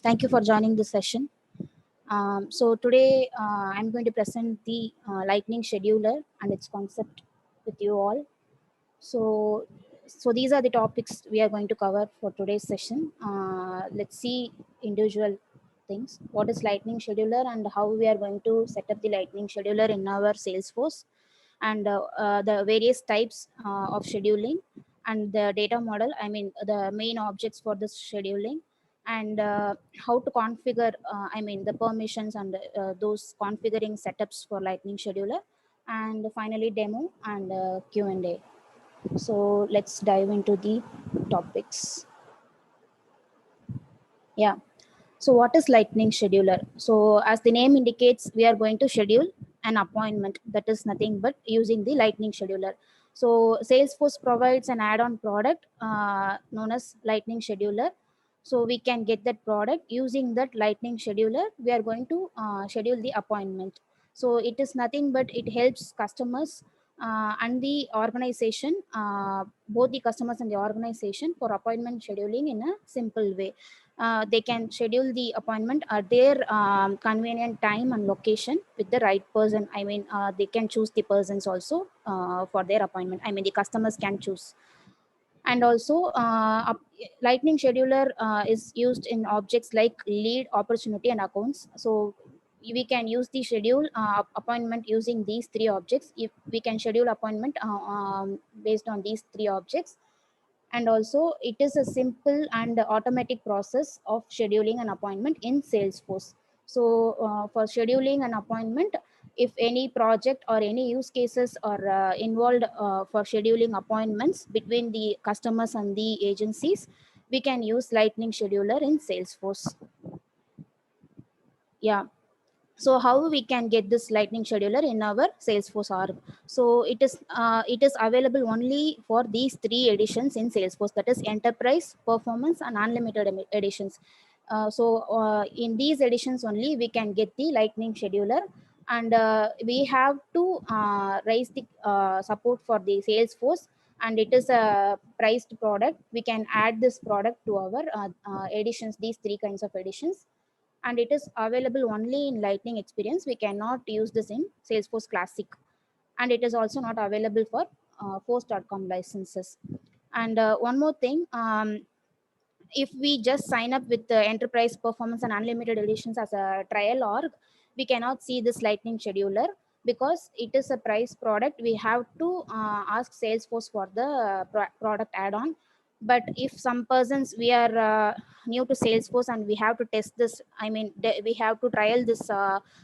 Thank you for joining this session. So today I'm going to present the Lightning Scheduler and its concept with you all. So, so these are the topics we are going to cover for today's session. Let's see individual things. What is Lightning Scheduler and how we are going to set up the Lightning Scheduler in our Salesforce, and the various types of scheduling and the data model. I mean the main objects for this scheduling, and how to configure. I mean the permissions and those configuring setups for Lightning Scheduler, and finally demo and Q&A. So let's dive into the topics. Yeah. So what is Lightning Scheduler? So as the name indicates, we are going to schedule an appointment. That is nothing but using the Lightning Scheduler. So Salesforce provides an add-on product known as Lightning Scheduler. So we can get that product using that Lightning Scheduler. We are going to schedule the appointment. So it is nothing but it helps customers and the organization, both the customers and the organization, for appointment scheduling in a simple way. They can schedule the appointment at their convenient time and location with the right person. I mean, they can choose the persons also for their appointment. I mean, the customers can choose. And also, Lightning Scheduler is used in objects like lead, opportunity, and accounts. So we can use the schedule appointment using these three objects. If we can schedule appointment based on these three objects, and also it is a simple and automatic process of scheduling an appointment in Salesforce. So for scheduling an appointment, if any project or any use cases are involved for scheduling appointments between the customers and the agencies, we can use Lightning Scheduler in Salesforce. Yeah. So how we can get this Lightning Scheduler in our Salesforce org? So it is available only for these three editions in Salesforce, that is Enterprise, Performance, and Unlimited editions. So in these editions only we can get the Lightning Scheduler, and we have to raise the support for the Salesforce, and it is a priced product. We can add this product to our editions, these three kinds of editions, and it is available only in Lightning Experience. We cannot use this in Salesforce Classic, and it is also not available for Force.com licenses. And one more thing, if we just sign up with the Enterprise, Performance, and Unlimited editions as a trial org, we cannot see this Lightning Scheduler because it is a price product. We have to ask Salesforce for the product add-on. But if some persons, we are new to Salesforce and we have to test this, I mean we have to trial this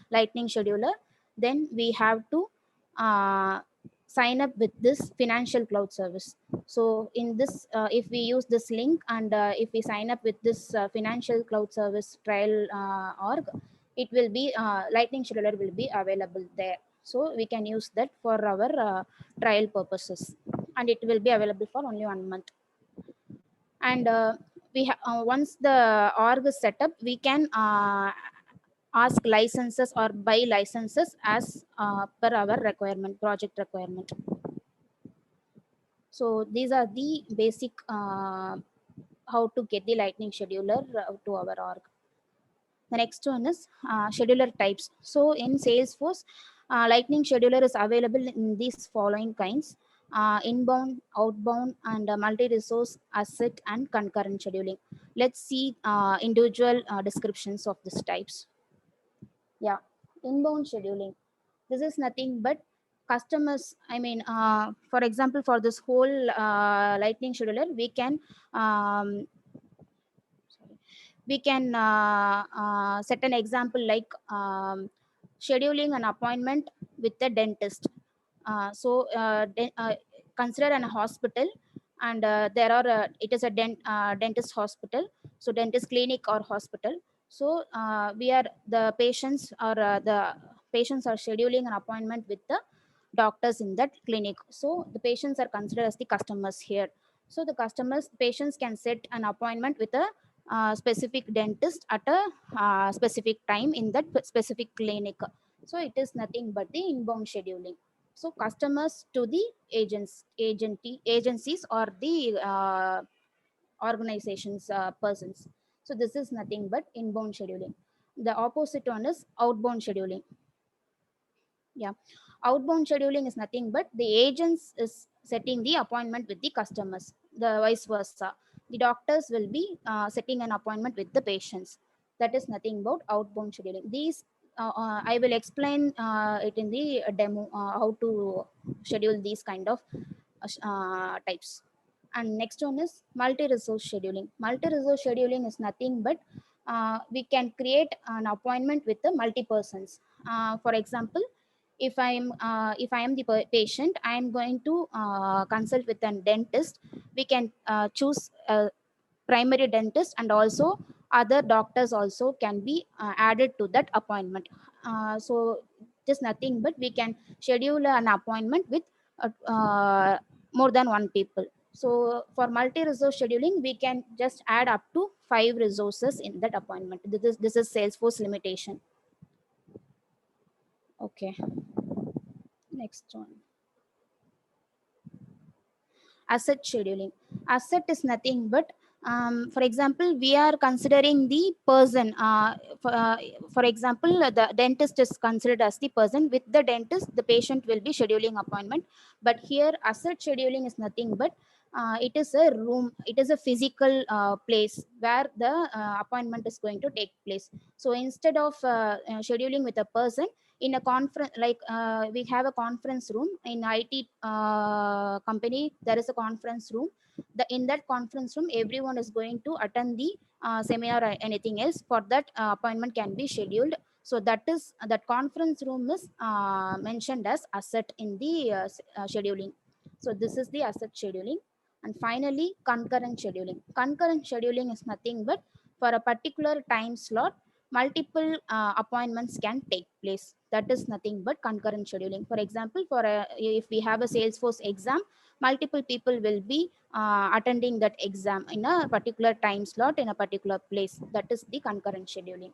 Lightning Scheduler, then we have to uh, sign up with this Financial Cloud service. So in this, if we use this link, and if we sign up with this Financial Cloud service trial org, it will be Lightning Scheduler will be available there. So we can use that for our trial purposes, and it will be available for only 1 month. And once the org is set up, we can ask licenses or buy licenses as per our requirement, project requirement. So these are the basic how to get the Lightning Scheduler to our org. The next one is scheduler types. So in Salesforce, Lightning Scheduler is available in these following kinds: inbound, outbound, and multi-resource, asset, and concurrent scheduling. Let's see individual descriptions of these types. Yeah, inbound scheduling. This is nothing but customers. I mean, for example, for this whole Lightning Scheduler, um, we can set an example like scheduling an appointment with the dentist. So consider an hospital, and there are it is a dentist hospital, so dentist clinic or hospital. So we are the patients, or the patients are scheduling an appointment with the doctors in that clinic. So the patients are considered as the customers here. So the customers, patients can set an appointment with a specific dentist at a specific time in that specific clinic. So it is nothing but the inbound scheduling. So customers to the agencies or the organizations persons. So this is nothing but inbound scheduling. The opposite one is outbound scheduling. Yeah, outbound scheduling is nothing but the agents is setting the appointment with the customers. The vice versa, the doctors will be setting an appointment with the patients. That is nothing but outbound scheduling. These I will explain it in the demo how to schedule these kind of types. And next one is multi-resource scheduling. Multi-resource scheduling is nothing but we can create an appointment with the multi-persons. For example, if I am the patient, I am going to consult with a dentist. We can choose a primary dentist, and also other doctors also can be added to that appointment. So just nothing but we can schedule an appointment with more than one people. So for multi-resource scheduling, we can just add up to 5 resources in that appointment. This is Salesforce limitation. Okay, next one. Asset scheduling. Asset is nothing but for example, we are considering the person. For example, the dentist is considered as the person. With the dentist, the patient will be scheduling appointment. But here, asset scheduling is nothing but it is a room, it is a physical place where the appointment is going to take place. So instead of scheduling with a person, in a conference, like we have a conference room in IT company, there is a conference room. In that conference room, everyone is going to attend the seminar or anything else. For that, appointment can be scheduled. So that conference room is mentioned as asset in the scheduling. So this is the asset scheduling. And finally, concurrent scheduling. Concurrent scheduling is nothing but for a particular time slot, multiple appointments can take place. That is nothing but concurrent scheduling. For example, if we have a Salesforce exam, multiple people will be attending that exam in a particular time slot in a particular place. That is the concurrent scheduling.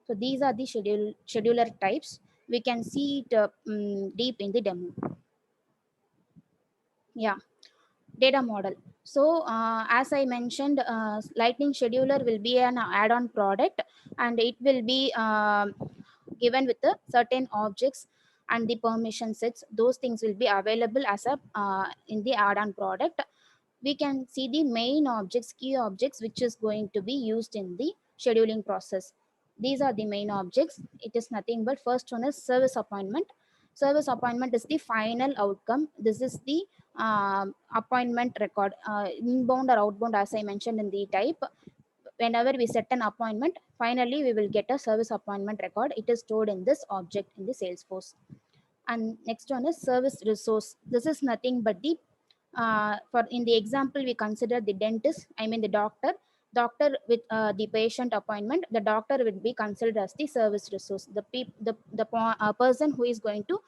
So these are the scheduler types. We can see it deep in the demo. Yeah, data model. So as I mentioned, Lightning Scheduler will be an add-on product, and it will be given with the certain objects and the permission sets. Those things will be available as a in the add-on product. We can see the main objects, key objects, which is going to be used in the scheduling process. These are the main objects. It is nothing but first one is service appointment. Service appointment is the final outcome. This is the appointment record, inbound or outbound, as I mentioned in the type. Whenever we set an appointment, finally we will get a service appointment record. It is stored in this object in the Salesforce. And next one is service resource. This is nothing but the for in the example, we consider the dentist, I mean the doctor with the patient appointment. The doctor will be considered as the service resource. The person who is going to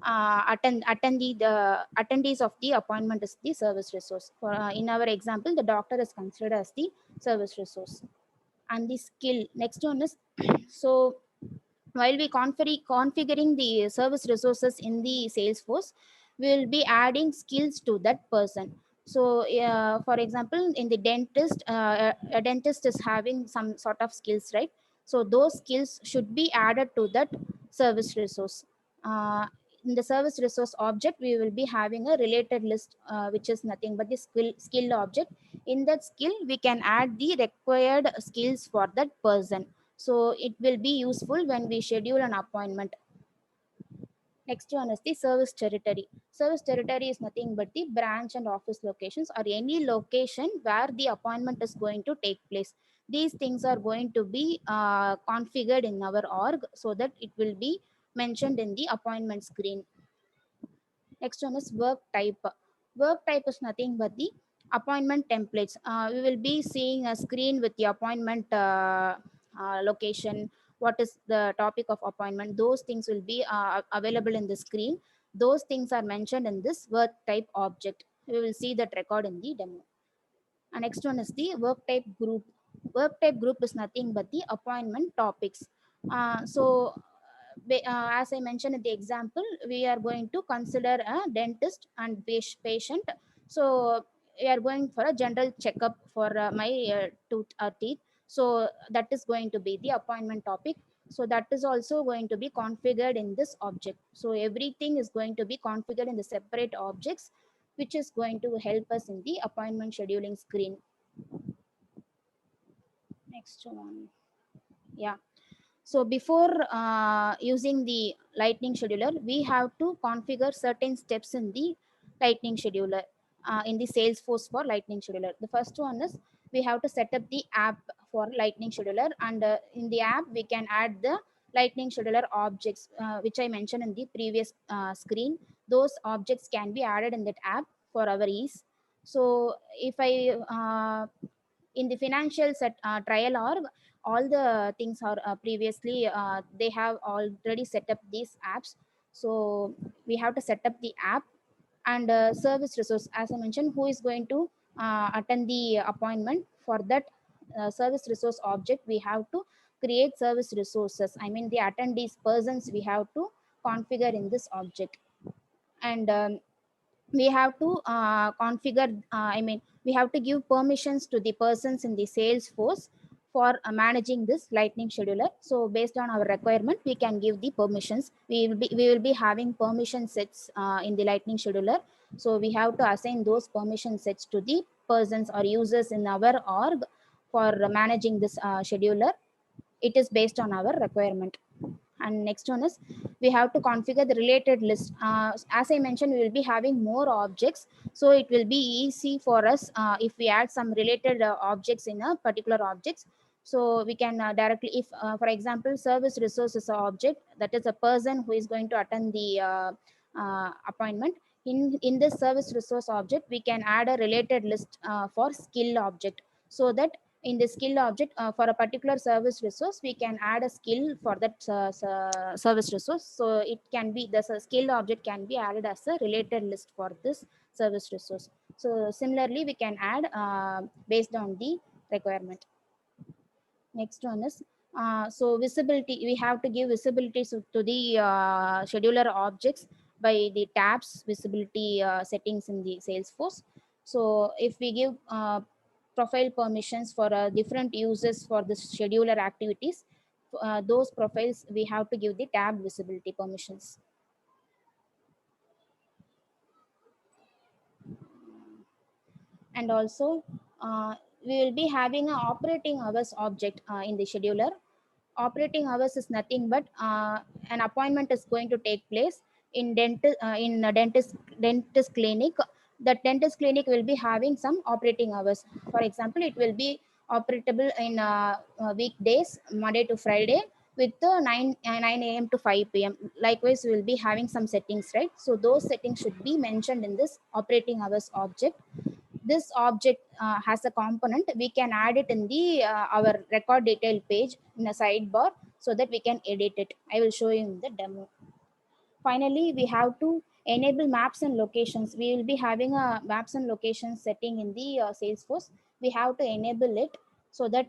the attendees of the appointment is the service resource. In our example, the doctor is considered as the service resource. And the skill, next one is so while we configuring the service resources in the Salesforce, we will be adding skills to that person. So for example, in the dentist, a dentist is having some sort of skills, right? So those skills should be added to that service resource. In the service resource object, we will be having a related list, which is nothing but the skill object. In that skill, we can add the required skills for that person. So it will be useful when we schedule an appointment. Next one is the service territory. Service territory is nothing but the branch and office locations, or any location where the appointment is going to take place. These things are going to be configured in our org so that it will be mentioned in the appointment screen. Next one is work type. Work type is nothing but the appointment templates. We will be seeing a screen with the appointment location. What is the topic of appointment? Those things will be available in the screen. Those things are mentioned in this work type object. We will see that record in the demo. And next one is the work type group. Work type group is nothing but the appointment topics. As I mentioned in the example, we are going to consider a dentist and patient. So we are going for a general checkup for my tooth or teeth. So that is going to be the appointment topic. So that is also going to be configured in this object. So everything is going to be configured in the separate objects, which is going to help us in the appointment scheduling screen. Next one. Yeah. So before using the Lightning Scheduler, we have to configure certain steps in the Lightning Scheduler, in the Salesforce for Lightning Scheduler. The first one is we have to set up the app for Lightning Scheduler, and in the app we can add the Lightning Scheduler objects, which I mentioned in the previous screen. Those objects can be added in that app for our ease. So if I in the financial trial org, all the things are previously they have already set up these apps. So we have to set up the app, and service resource, as I mentioned, who is going to attend the appointment. For that service resource object, we have to create service resources, I mean the attendees persons we have to configure in this object. And we have to configure, I mean we have to give permissions to the persons in the Salesforce for managing this Lightning Scheduler. So based on our requirement, we can give the permissions. We will be having permission sets in the Lightning Scheduler. So we have to assign those permission sets to the persons or users in our org for managing this scheduler. It is based on our requirement. And next one is we have to configure the related list. As I mentioned, we will be having more objects, so it will be easy for us if we add some related objects in a particular objects. So we can directly, if for example service resources object, that is a person who is going to attend the appointment. In this service resource object, we can add a related list for skill object, so that in the skill object, for a particular service resource, we can add a skill for that service resource. So it can be the skill object can be added as a related list for this service resource. So similarly we can add based on the requirement. Next one is so visibility. We have to give visibility to the scheduler objects by the tabs visibility settings in the Salesforce. So if we give profile permissions for different users for the scheduler activities, those profiles we have to give the tab visibility permissions. And also we will be having a operating hours object in the scheduler. Operating hours is nothing but an appointment is going to take place in a dentist clinic. The dentist clinic will be having some operating hours. For example, it will be operable in weekdays, Monday to Friday, with 9 a.m. to 5 p.m. Likewise, we will be having some settings, right? So those settings should be mentioned in this operating hours object. This object has a component, we can add it in the our record detail page in a sidebar, so that we can edit it. I will show you in the demo. Finally, we have to enable maps and locations. We will be having a maps and locations setting in the Salesforce. We have to enable it, so that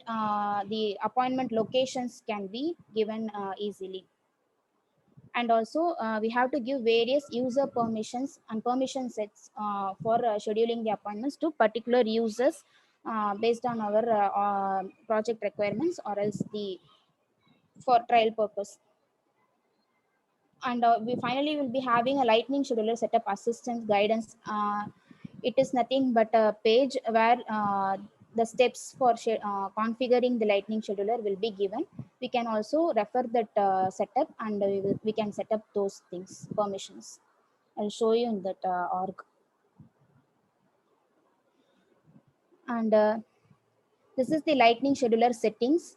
the appointment locations can be given easily. And also we have to give various user permissions and permission sets for scheduling the appointments to particular users based on our project requirements, or else the for trial purpose. And we finally will be having a Lightning Scheduler setup assistance guidance. It is nothing but a page where the steps for configuring the Lightning Scheduler will be given. We can also refer that setup, and we can set up those things, permissions. I'll show you in that org. And this is the Lightning Scheduler settings.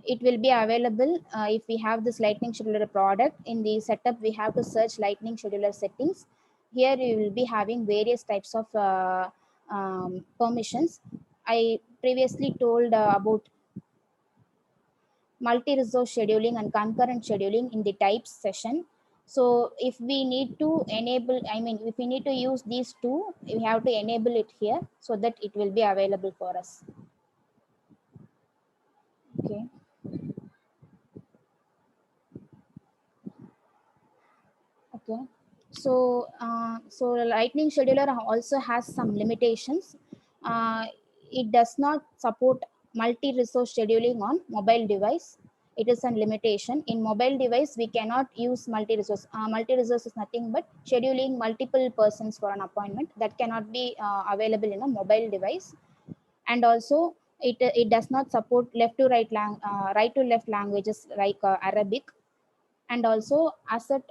It will be available if we have this Lightning Scheduler product. In the setup, we have to search Lightning Scheduler settings. Here you will be having various types of permissions. I previously told about multi-resource scheduling and concurrent scheduling in the types session. So if we need to enable, I mean, if we need to use these two, we have to enable it here, so that it will be available for us. Okay. Okay. So Lightning Scheduler also has some limitations. Uh, it does not support multi-resource scheduling on mobile device. It is a limitation. In mobile device, we cannot use multi-resource. Multi-resource is nothing but scheduling multiple persons for an appointment that cannot be available in a mobile device. And also, it does not support left to right right to left languages like Arabic. And also, asset.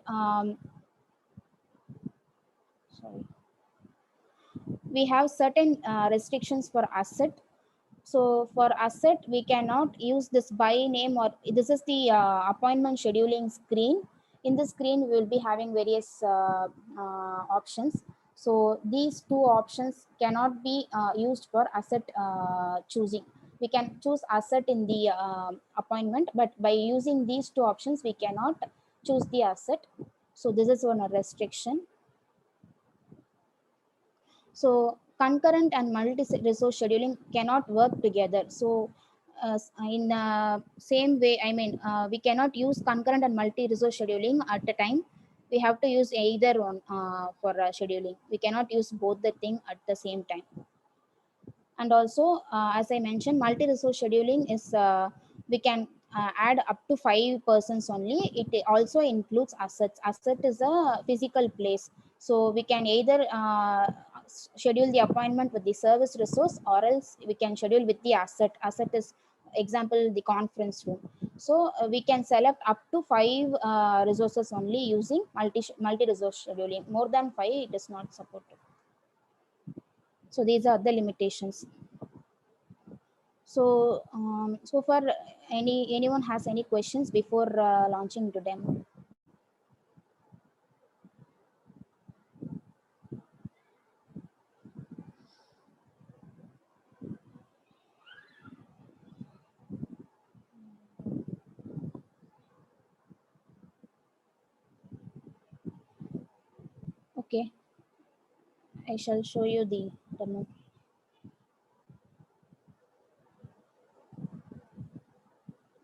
Sorry, we have certain restrictions for asset. So for asset, we cannot use this by name, or this is the appointment scheduling screen. In the screen, we will be having various options. So these two options cannot be used for asset choosing. We can choose asset in the appointment, but by using these two options, we cannot choose the asset. So this is one restriction. So concurrent and multi-resource scheduling cannot work together. So in same way, I mean, we cannot use concurrent and multi-resource scheduling at a time. We have to use either one for scheduling. We cannot use both the thing at the same time. And also, as I mentioned, multi-resource scheduling is we can add up to 5 persons only. It also includes assets. Asset is a physical place, so we can either schedule the appointment with the service resource, or else we can schedule with the asset. Asset is example the conference room. So we can select up to 5 resources only using multi-resource scheduling. More than 5 it is not supported. So these are the limitations. So, so far, anyone has any questions before launching to them? Okay, I shall show you the demo.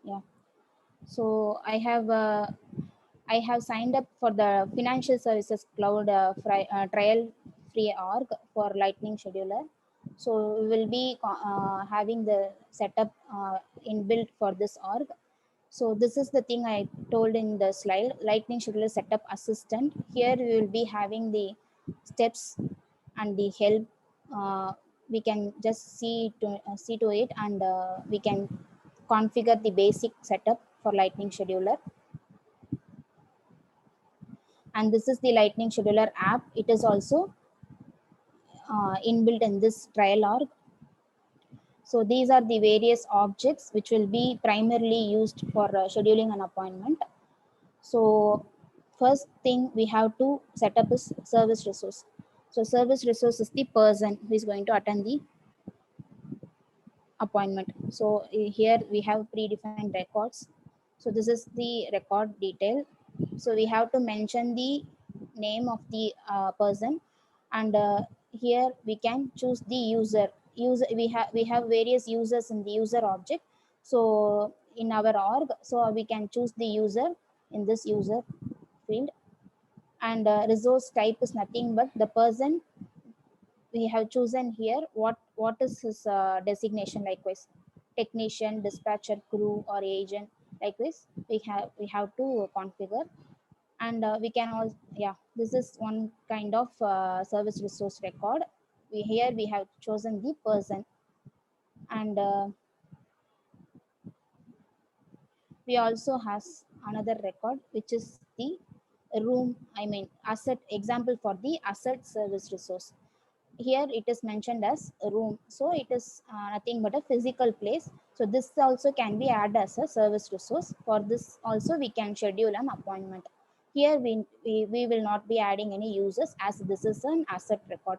Yeah. So I have signed up for the Financial Services Cloud trial free org for Lightning Scheduler. So we will be having the setup inbuilt for this org. So this is the thing I told in the slide, Lightning Scheduler Setup Assistant. Here we will be having the steps and the help. We can just see to it, and we can configure the basic setup for Lightning Scheduler. And this is the Lightning Scheduler app. It is also inbuilt in this trial org. So these are the various objects which will be primarily used for scheduling an appointment. So first thing we have to set up is service resource. So service resource is the person who is going to attend the appointment. So here we have predefined records. So this is the record detail. So we have to mention the name of the person, and here we can choose the user. We have various users in the user object. So in our org, so we can choose the user in this user field. And resource type is nothing but the person we have chosen here. What is his designation, likewise technician, dispatcher, crew, or agent, like this we have to configure. And we can also, yeah, this is one kind of service resource record. We have chosen the person. And we also has another record, which is the room, I mean asset, example for the asset service resource. Here it is mentioned as a room, so it is nothing but a physical place. So this also can be added as a service resource. For this also we can schedule an appointment. Here we will not be adding any users, as this is an asset record.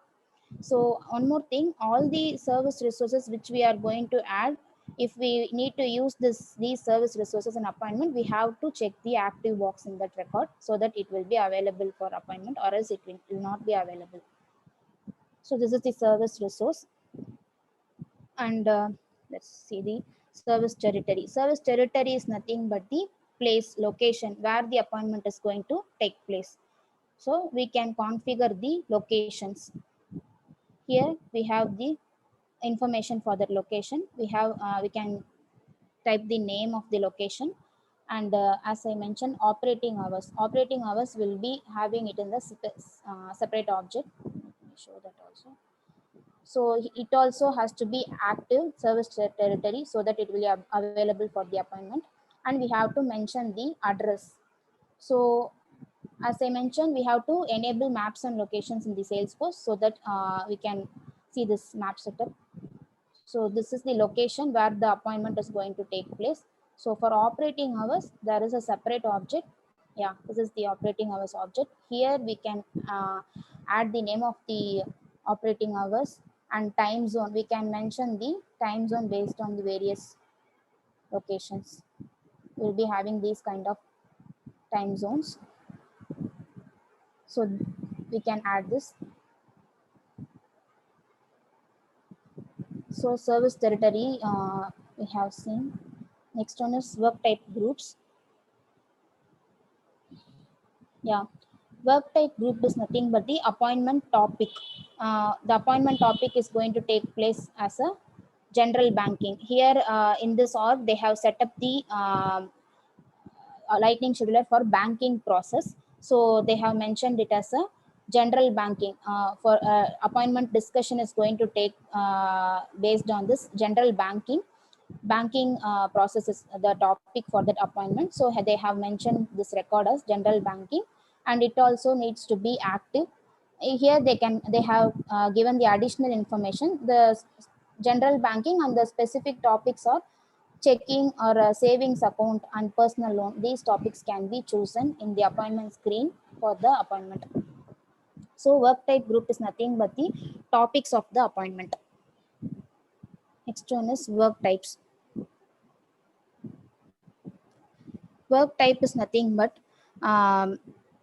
So one more thing, all the service resources which we are going to add, if we need to use these service resources in appointment, we have to check the active box in that record, so that it will be available for appointment, or else it will not be available. So this is the service resource. And let's see the service territory. Service territory is nothing but the place, location where the appointment is going to take place. So we can configure the locations. Here we have the information for that location. We can type the name of the location, and as I mentioned, operating hours will be having it in the separate object. Let me show that also. So it also has to be active service territory so that it will be available for the appointment, and we have to mention the address. So as I mentioned, we have to enable maps and locations in the Salesforce so that we can see this map setup. So this is the location where the appointment is going to take place. So for operating hours, there is a separate object. Yeah, this is the operating hours object. Here we can add the name of the operating hours and time zone. We can mention the time zone based on the various locations. We'll be having these kind of time zones. So we can add this. So service territory we have seen. Next one is work type groups. Yeah, work type group is nothing but the appointment topic. The appointment topic is going to take place as a general banking. Here in this org, they have set up the lightning scheduler for banking process. So they have mentioned it as a general banking. For appointment discussion is going to take based on this general banking process is the topic for that appointment. So they have mentioned this record as general banking, and it also needs to be active. Here they have given the additional information. The general banking and the specific topics are checking or a savings account and personal loan. These topics can be chosen in the appointment screen for the appointment. So work type group is nothing but the topics of the appointment. Next one is work types. Work type is nothing but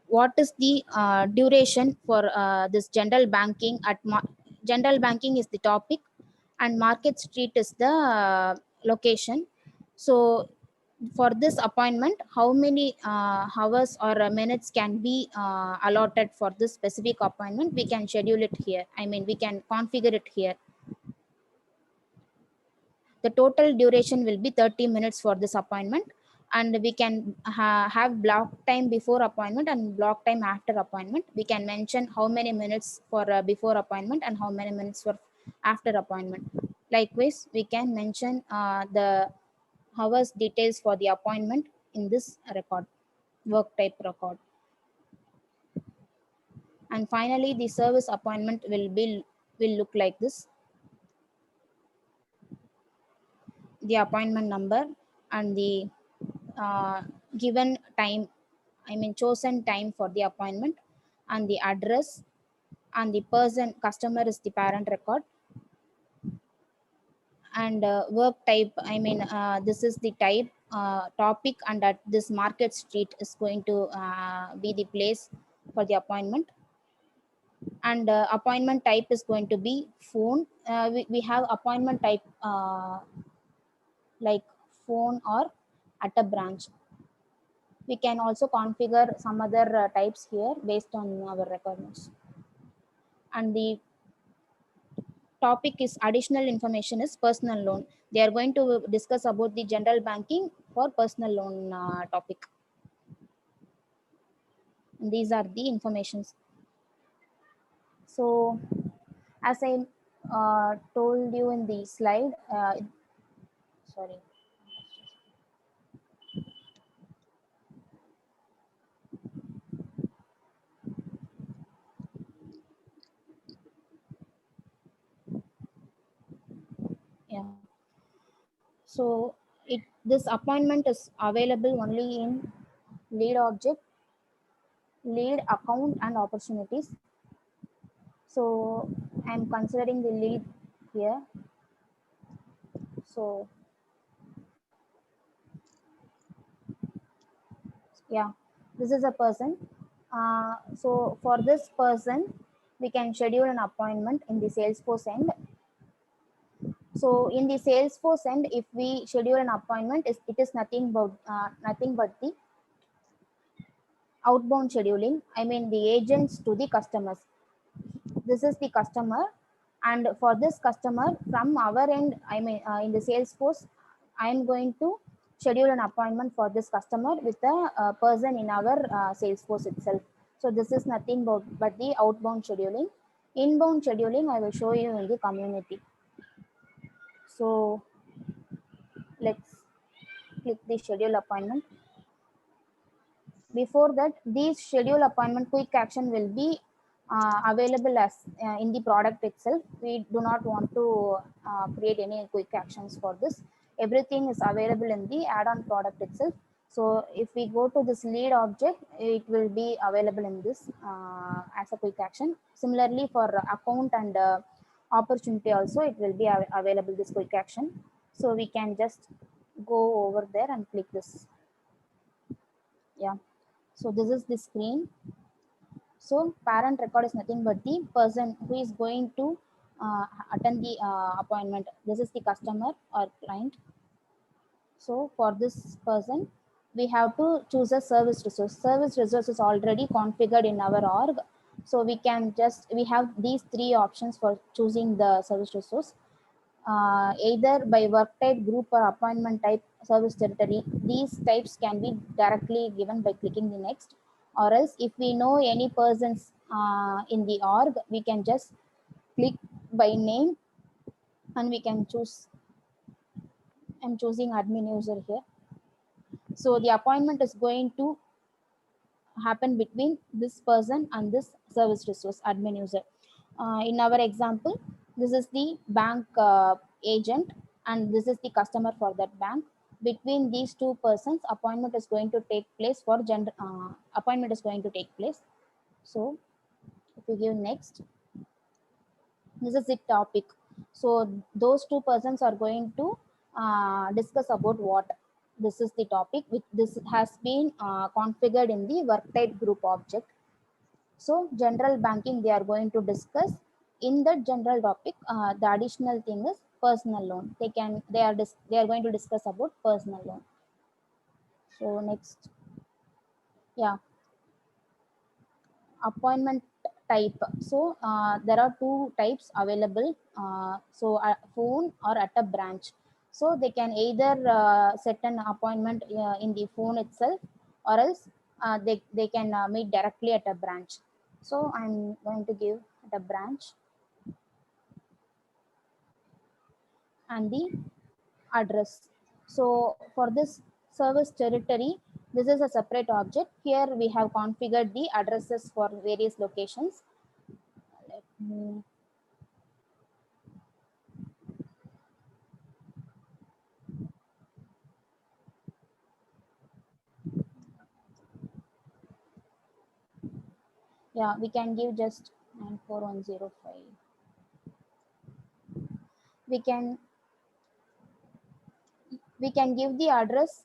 what is the duration for this general banking general banking is the topic, and market street is the location. So for this appointment, how many hours or minutes can be allotted for this specific appointment, we can schedule it here. I mean, we can configure it here. The total duration will be 30 minutes for this appointment, and we can have block time before appointment and block time after appointment. We can mention how many minutes for before appointment and how many minutes for after appointment. Likewise, we can mention the hours details for the appointment in this record, work type record. And finally, the service appointment will look like this. The appointment number and the given time, I mean chosen time for the appointment, and the address, and the person customer is the parent record, and work type, I mean this is the type topic, and at this market street is going to be the place for the appointment. And appointment type is going to be phone. We have appointment type like phone or at a branch. We can also configure some other types here based on our requirements. And the topic is additional information is personal loan. They are going to discuss about the general banking for personal loan topic. And these are the informations. So as I told you in the slide, sorry. Yeah. So this appointment is available only in lead object, lead account, and opportunities. So I'm considering the lead here. So yeah, this is a person. So for this person, we can schedule an appointment in the Salesforce end. So in the Salesforce end, if we schedule an appointment, it is nothing but the outbound scheduling. I mean the agents to the customers. This is the customer, And for this customer, from our end, I mean, in the Salesforce, I am going to schedule an appointment for this customer with a person in our Salesforce itself. So this is nothing but the outbound scheduling. Inbound scheduling, I will show you in the community. So let's click the schedule appointment. Before that, these schedule appointment quick action will be available as in the product itself. We do not want to create any quick actions for this. Everything is available in the add-on product itself. So if we go to this lead object, it will be available in this as a quick action. Similarly for account and opportunity also, it will be available this quick action. So we can just go over there and click this. Yeah. So this is the screen. So parent record is nothing but the person who is going to attend the appointment. This is the customer or client. So for this person, we have to choose a service resource. Service resource is already configured in our org. So we have these three options for choosing the service resource. Either by work type, group, or appointment type, service territory. These types can be directly given by clicking the next, or else if we know any persons in the org, we can just click by name and we can choose. I'm choosing admin user here. So the appointment is going to happen between this person and this service resource admin user. In our example, this is the bank agent and this is the customer for that bank. Between these two persons, appointment is going to take place for appointment is going to take place. So if you give next, this is the topic. So those two persons are going to discuss about what. This is the topic which this has been configured in the work type group object. So general banking they are going to discuss. In the general topic, the additional thing is personal loan. They are going to discuss about personal loan. So next, yeah, appointment type. So there are two types available. So phone or at a branch. So they can either set an appointment in the phone itself, or else they can meet directly at a branch. So I'm going to give at a branch and the address. So for this service territory, this is a separate object. Here we have configured the addresses for various locations. Let me, yeah, we can give just 94105. We can give the address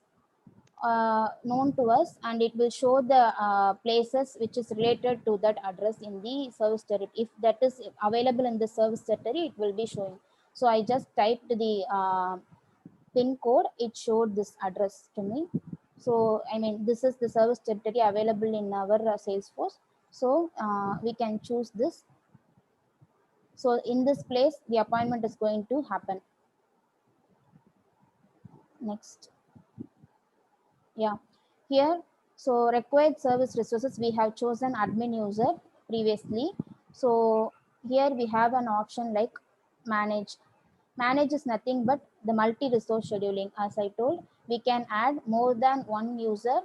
known to us, and it will show the places which is related to that address in the service territory. If that is available in the service territory, it will be showing. So I just typed the pin code. It showed this address to me. So I mean, this is the service territory available in our Salesforce. So we can choose this. So in this place, the appointment is going to happen. Next. Yeah, here, so required service resources, we have chosen admin user previously. So here we have an option like manage. Manage is nothing but the multi-resource scheduling. As I told, we can add more than one user,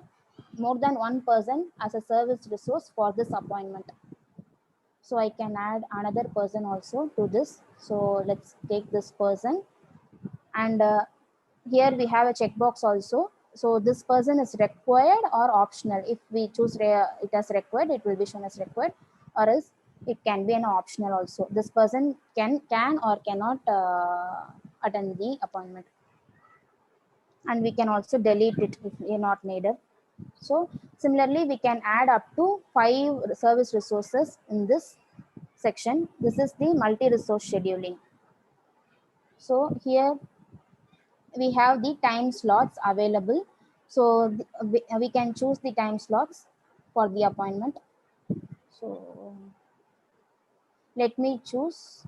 more than one person as a service resource for this appointment. So I can add another person also to this. So let's take this person, and here we have a checkbox also. So this person is required or optional. If we choose it as required, it will be shown as required, or else it can be an optional also. This person can or cannot attend the appointment, and we can also delete it if we are not needed. So similarly, we can add up to 5 service resources in this section. This is the multi-resource scheduling. So here we have the time slots available. So we can choose the time slots for the appointment. So let me choose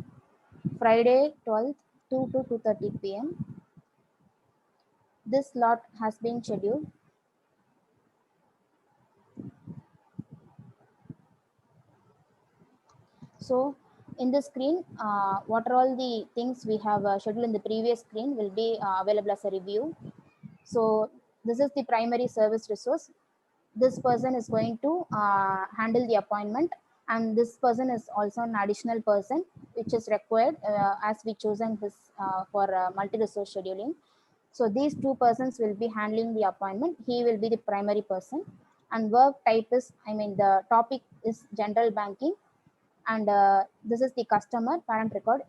Friday 12th, 2 to 2:30 p.m. This slot has been scheduled. So in the screen, what are all the things we have scheduled in the previous screen will be available as a review. So this is the primary service resource. This person is going to handle the appointment, and this person is also an additional person which is required as we chosen this for multi-resource scheduling. So these two persons will be handling the appointment. He will be the primary person, and work type is, I mean, the topic is general banking, and this is the customer parent record.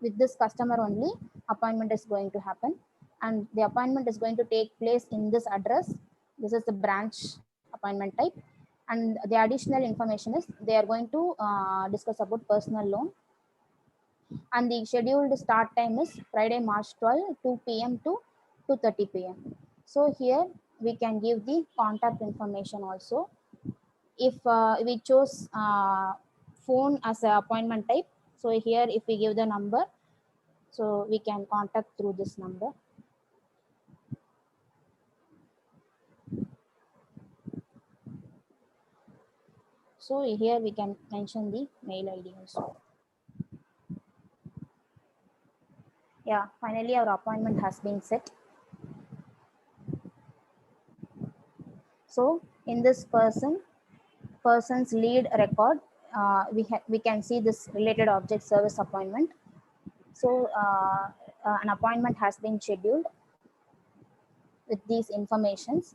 With this customer only, appointment is going to happen, and the appointment is going to take place in this address. This is the branch appointment type, and the additional information is they are going to discuss about personal loan, and the scheduled start time is Friday, March 12, 2 p.m. to 2:30 p.m. So here we can give the contact information also. If we chose phone as an appointment type, so here if we give the number, so we can contact through this number. So here we can mention the mail ID also. Yeah, finally our appointment has been set. So in this person's lead record, we can see this related object service appointment. So an appointment has been scheduled with these informations,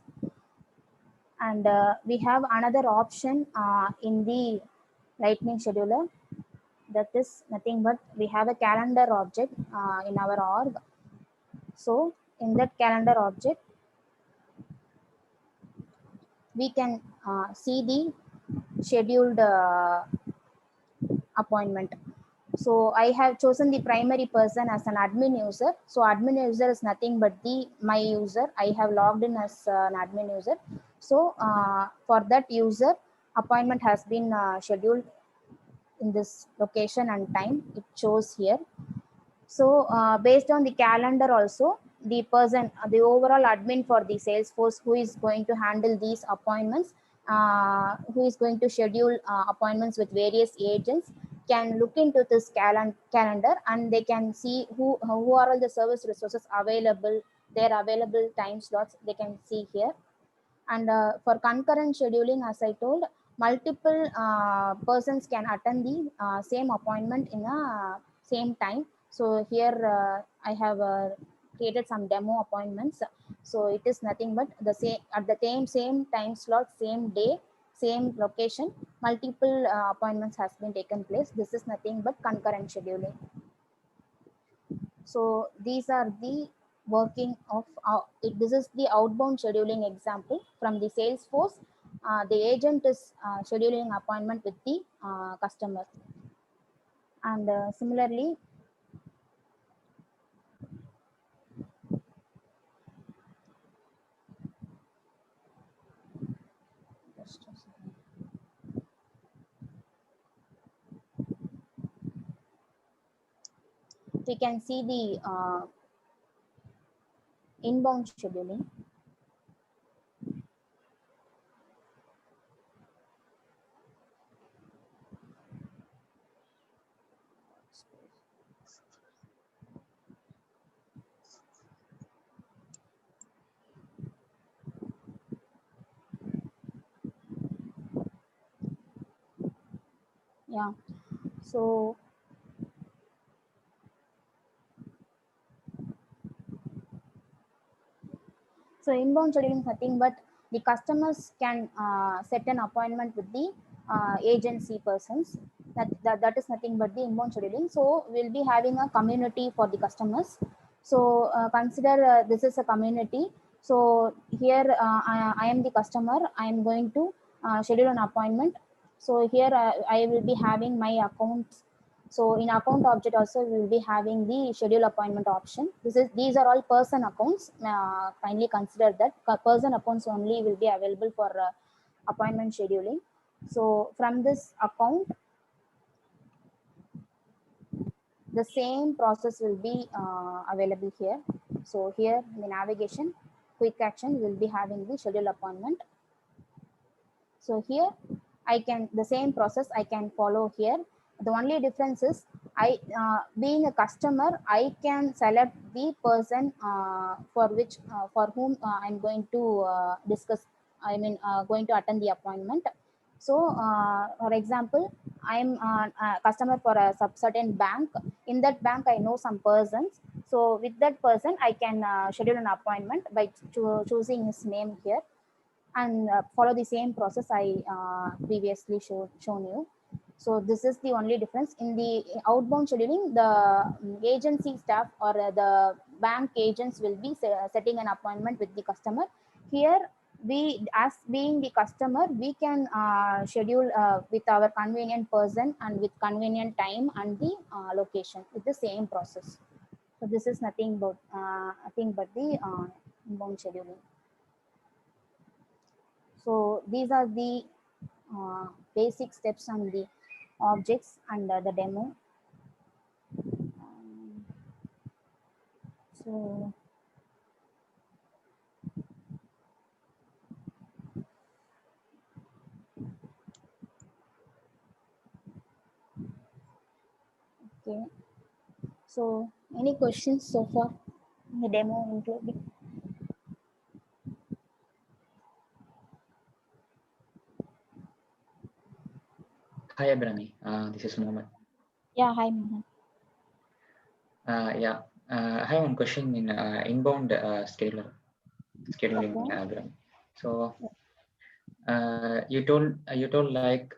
and we have another option in the lightning scheduler, that is nothing but we have a calendar object in our org. So in that calendar object we can see the scheduled appointment. So I have chosen the primary person as an admin user. So admin user is nothing but the my user. I have logged in as an admin user. So for that user, appointment has been scheduled in this location and time. It shows here. So based on the calendar also, the person, the overall admin for the Salesforce who is going to handle these appointments, who is going to schedule appointments with various agents, can look into this calendar, and they can see who are all the service resources available, their available time slots they can see here. And for concurrent scheduling, as I told, multiple persons can attend the same appointment in a same time. So here I have created some demo appointments. So it is nothing but the same at the same time slot, same day, same location, multiple appointments has been taken place. This is nothing but concurrent scheduling. So these are the working of this is the outbound scheduling example from the Salesforce. The agent is scheduling appointment with the customer, and similarly, we can see the inbound scheduling. Yeah, so So inbound scheduling is nothing but the customers can set an appointment with the agency persons. That is nothing but the inbound scheduling. So we'll be having a community for the customers. So consider this is a community. So here I am the customer. I am going to schedule an appointment. So here I will be having my account. So in account object also we will be having the schedule appointment option. These are all person accounts. Kindly consider that person accounts only will be available for appointment scheduling. So from this account, the same process will be available here. So here in the navigation, quick action will be having the schedule appointment. So here I can, the same process I can follow here. The only difference is being a customer, I can select the person for whom I'm going to discuss, going to attend the appointment. So for example, I'm a customer for a certain bank. In that bank I know some persons, so with that person I can schedule an appointment by choosing his name here, and follow the same process I previously shown you. So this is the only difference. In the outbound scheduling, the agency staff or the bank agents will be setting an appointment with the customer. Here, we, as being the customer, we can schedule with our convenient person and with convenient time and the location with the same process. So this is nothing but the inbound scheduling. So these are the basic steps on the objects and the demo. So okay. So any questions so far? The demo included. Hi, Abrami. This is Mohammed. Yeah, hi, Mohan. Yeah, I have one question in inbound scheduling, Okay. Abrami. So you told like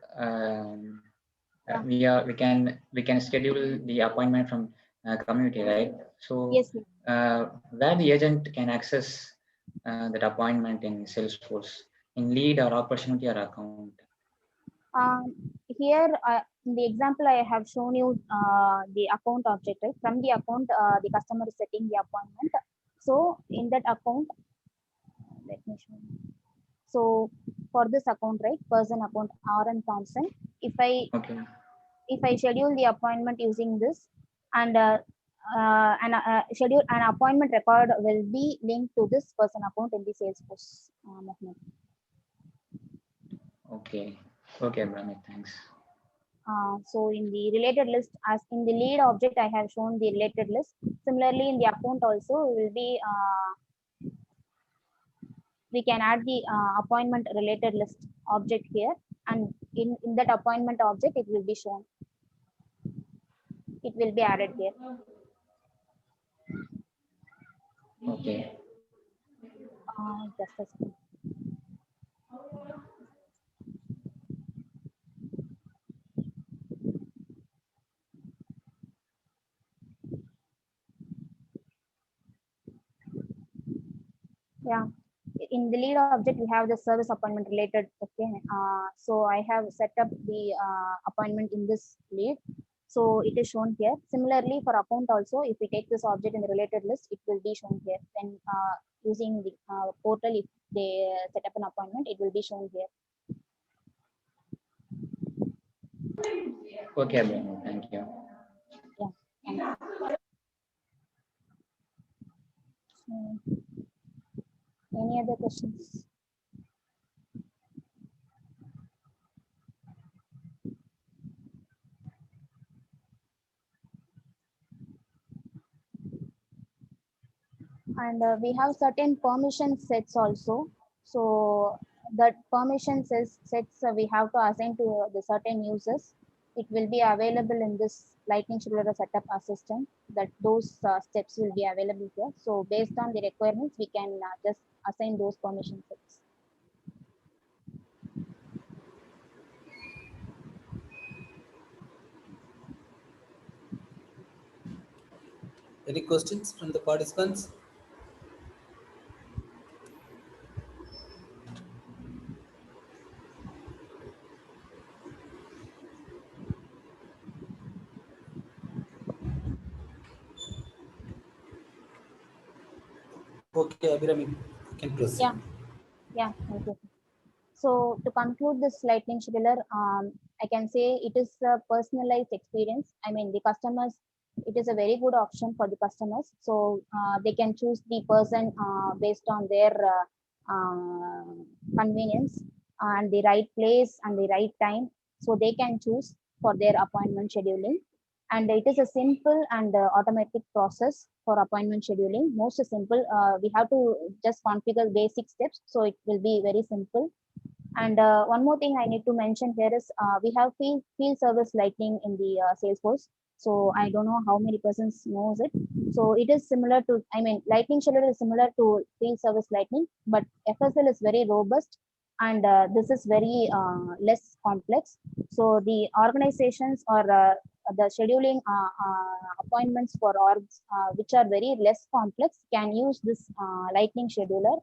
Yeah. we can schedule the appointment from community, right? So Yes. Yes. where the agent can access that appointment in Salesforce, in lead or opportunity or account. Here, in the example I have shown you the account object, right? From the account, the customer is setting the appointment. So in that account, let me show you. So for this account, right, person account RN Thompson, if I Okay. schedule the appointment using this, and schedule an appointment record will be linked to this person account in the Salesforce. Mohammed. Okay. Okay, Abrami. Thanks. So in the related list, as in the lead object, I have shown the related list. Similarly, in the account also will be we can add the appointment related list object here, and in that appointment object, it will be shown. It will be added here. Okay. Just a second. Yeah, in the lead object we have the service appointment related. Okay, so I have set up the appointment in this lead, so it is shown here. Similarly for account also, if we take this object in the related list, it will be shown here. When using the portal, if they set up an appointment, it will be shown here. Okay, Abrami. Thank you. Yeah, thanks. So, any other questions? And we have certain permission sets also. So that permission sets we have to assign to the certain users. It will be available in this lightning scheduler setup assistant, that those steps will be available here. So based on the requirements, we can just assign those permission sets. Any questions from the participants? Okay, Abhiram, you can proceed. Yeah, thank you. So to conclude this lightning scheduler, I can say it is a personalized experience. I mean, the customers It is a very good option for the customers. So they can choose the person based on their convenience and the right place and the right time. So they can choose for their appointment scheduling. And it is a simple and automatic process for appointment scheduling. Most simple. We have to just configure basic steps. So it will be very simple. And one more thing I need to mention here is we have field service lightning in the Salesforce. So I don't know how many persons knows it. So it is similar to, I mean, lightning scheduler is similar to field service lightning, but FSL is very robust and this is very less complex. So the organizations or the scheduling appointments for orgs which are very less complex can use this lightning scheduler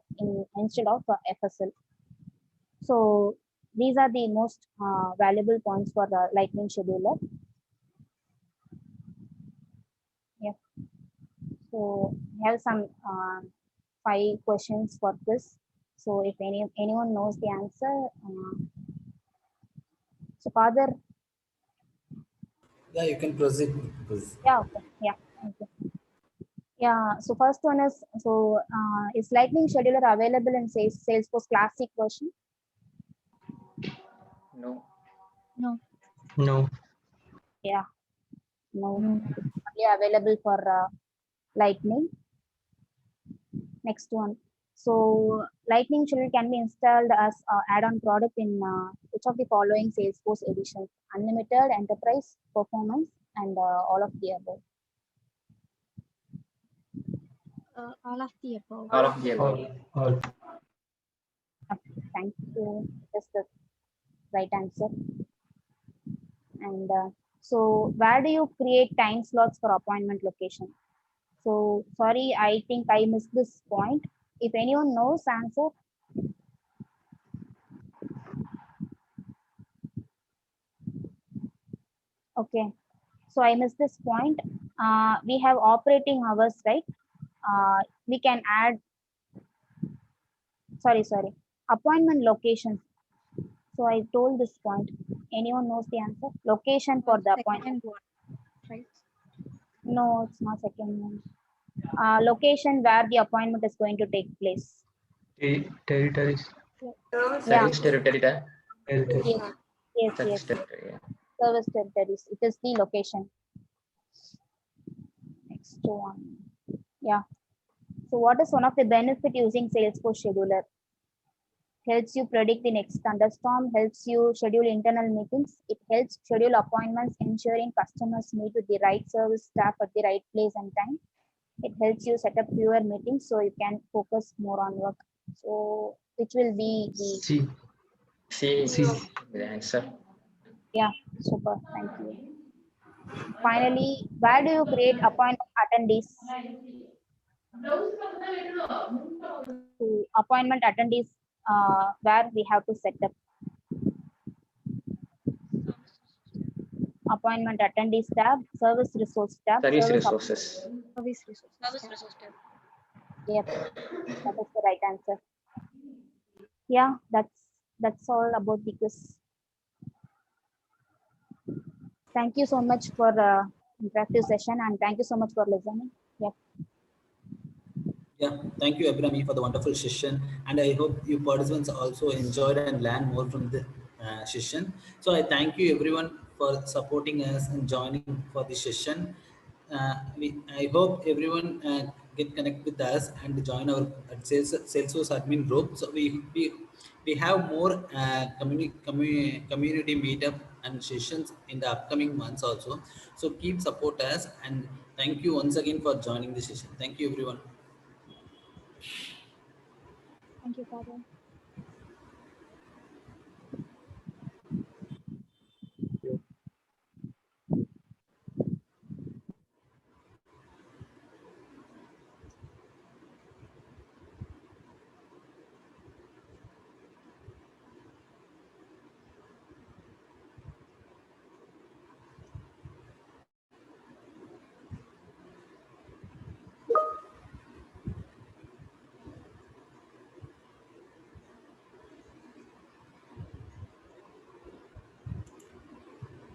instead of FSL. So these are the most valuable points for the lightning scheduler. Yeah. So we have some 5 questions for this. So if anyone knows the answer, so Father, Yeah, you can proceed. Please. yeah, okay, yeah, thank you. Yeah. So first one is lightning scheduler available in Salesforce Classic version? No. No. No. Yeah. No. It's only available for lightning. Next one. So Lightning Scheduler can be installed as add-on product in which of the following Salesforce editions? Unlimited, Enterprise, Performance, and all of the above. All of the above. All of the above. All. Thank you. That's the right answer. And so where do you create time slots for appointment location? So sorry, I think I missed this point. If anyone knows answer. Okay, so I missed this point. We have operating hours, right? We can add, sorry, appointment locations. So I told this point. Anyone knows the answer? Location for the appointment. Second one, right? No, it's not second one. Location where the appointment is going to take place. Territories. Yeah. Service territory. Territories. Yes, Service yes. territory. Yeah. Service territories. It is the location. Next one. Yeah. So what is one of the benefit using Salesforce Scheduler? Helps you predict the next thunderstorm, helps you schedule internal meetings, it helps schedule appointments, ensuring customers meet with the right service staff at the right place and time. It helps you set up fewer meetings so you can focus more on work. So which will be the C. C. The answer. Yeah, super, thank you. Finally, where do you create appointment attendees? To appointment attendees where we have to set up appointment attendees tab, service resource tab, Service resources. Service resources. Yep, that is the right answer. Yeah, that's all about the quiz. Thank you so much for interactive session and thank you so much for listening. Yep. Yeah, thank you, Abhinami, for the wonderful session. And I hope you participants also enjoyed and learned more from the session. So I thank you, everyone, for supporting us and joining for the session. I hope everyone get connect with us and join our Salesforce admin group. So we have more community meetup and sessions in the upcoming months also. So keep support us and thank you once again for joining the session. Thank you, everyone. Thank you, Father.